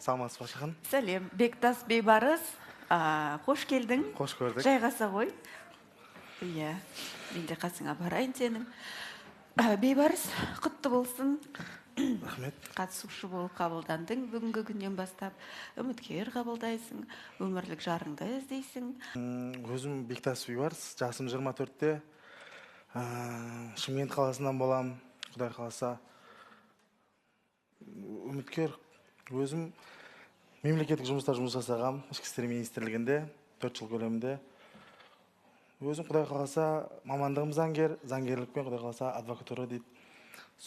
Саламатсыз ба Шахан? Сәлем, Бектас Бейбарыс, қош келдің. Қош көрдік. Жайғаса ғой. Иә, мен де қасыңа барайын сенің. Бейбарыс, құтты болсын. Рахмет. Қатысушы болып қабылдандың бүгінгі күннен бастап. Үміткер қабылдайсың, өмірлік жарыңды іздейсің. Өзім Бектас Бейбарыс, жасым 24-те. Шымкент қаласынан болам, Құдай қаласа. Үміткер, өзім мемлекеттік жұмыста жұмыс жасағам, ішкі істер министрлігінде 4 жыл көлемінде. Өзім Құдай қаласа мамандығым заңгер, заңгерлікпен Құдай қаласа адвокатура дейді.